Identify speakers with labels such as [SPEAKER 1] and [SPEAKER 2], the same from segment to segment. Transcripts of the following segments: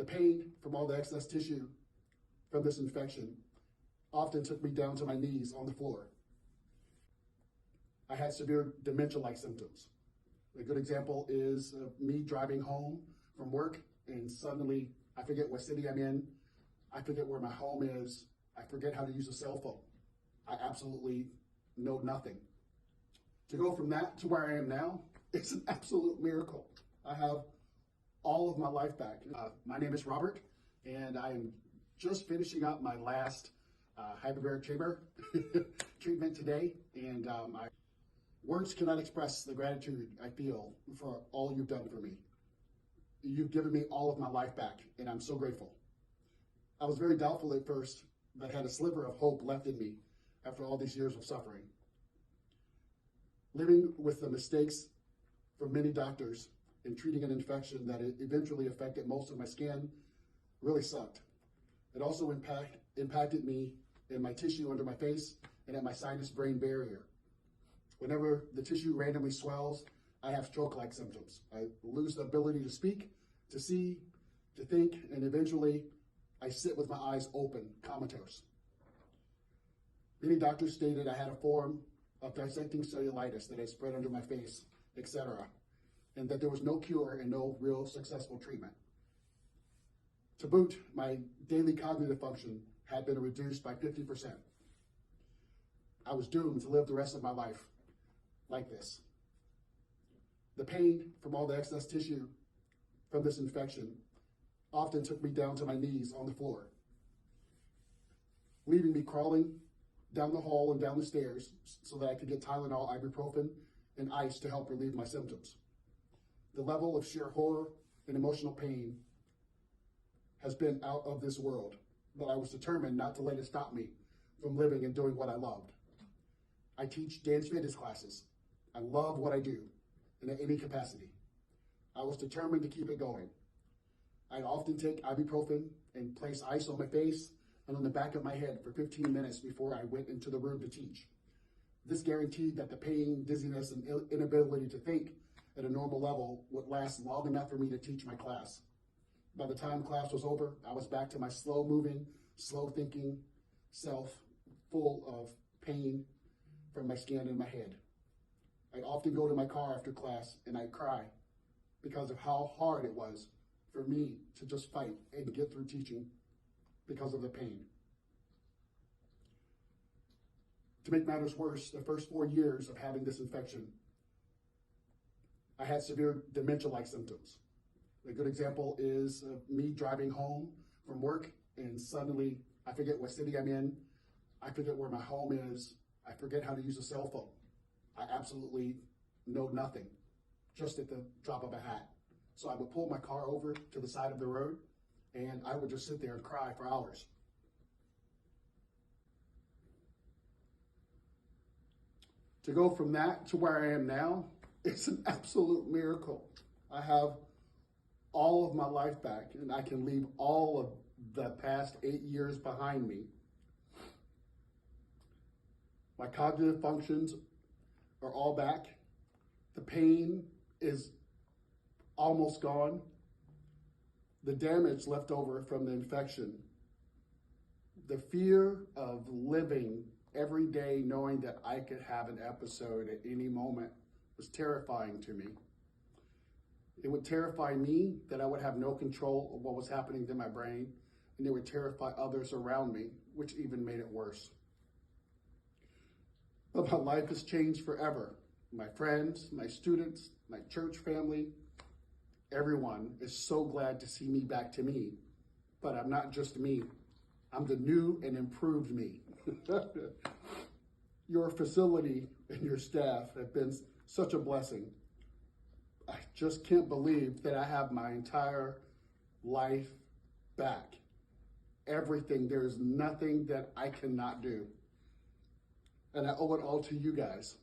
[SPEAKER 1] The pain from all the excess tissue from this infection often took me down to my knees on the floor. I had severe dementia-like symptoms. A good example is me driving home from work and suddenly I forget what city I'm in. I forget where my home is. I forget how to use a cell phone. I absolutely know nothing. To go from that to where I am now, it's an absolute miracle. I have all of my life back. My name is Robert, and I am just finishing up my last hyperbaric treatment today, and words cannot express the gratitude I feel for all you've done for me. You've given me all of my life back, and I'm so grateful. I was very doubtful at first, but had a sliver of hope left in me after all these years of suffering. Living with the mistakes from many doctors and treating an infection that eventually affected most of my skin really sucked. It also impacted me in my tissue under my face and at my sinus-brain barrier. Whenever the tissue randomly swells, I have stroke-like symptoms. I lose the ability to speak, to see, to think, and eventually I sit with my eyes open, comatose. Many doctors stated I had a form of dissecting cellulitis that had spread under my face, etc., and that there was no cure and no real successful treatment. To boot, my daily cognitive function had been reduced by 50%. I was doomed to live the rest of my life like this. The pain from all the excess tissue from this infection often took me down to my knees on the floor, leaving me crawling down the hall and down the stairs so that I could get Tylenol, ibuprofen, and ice to help relieve my symptoms. The level of sheer horror and emotional pain has been out of this world, but I was determined not to let it stop me from living and doing what I loved. I teach dance fitness classes. I love what I do in any capacity. I was determined to keep it going. I'd often take ibuprofen and place ice on my face and on the back of my head for 15 minutes before I went into the room to teach. This guaranteed that the pain, dizziness, and inability to think at a normal level would last long enough for me to teach my class. By the time class was over, I was back to my slow-moving, slow-thinking self, full of pain from my skin and my head. I'd often go to my car after class and I'd cry because of how hard it was for me to just fight and get through teaching because of the pain. To make matters worse, the first 4 years of having this infection, I had severe dementia-like symptoms. A good example is me driving home from work and suddenly I forget what city I'm in. I forget where my home is. I forget how to use a cell phone. I absolutely know nothing, just at the drop of a hat. So I would pull my car over to the side of the road and I would just sit there and cry for hours. To go from that to where I am now, it's an absolute miracle. I have all of my life back and I can leave all of the past 8 years behind me. My cognitive functions are all back. The pain is almost gone. The damage left over from the infection, the fear of living every day knowing that I could have an episode at any moment was terrifying to me. It would terrify me that I would have no control of what was happening to my brain, and it would terrify others around me, which even made it worse. But my life has changed forever. My friends, my students, my church family, everyone is so glad to see me back to me. But I'm not just me. I'm the new and improved me. Your facility and your staff have been such a blessing. I just can't believe that I have my entire life back. Everything. There is nothing that I cannot do. And I owe it all to you guys.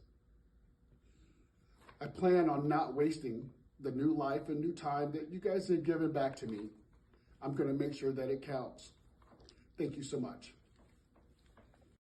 [SPEAKER 1] I plan on not wasting the new life and new time that you guys have given back to me. I'm going to make sure that it counts. Thank you so much.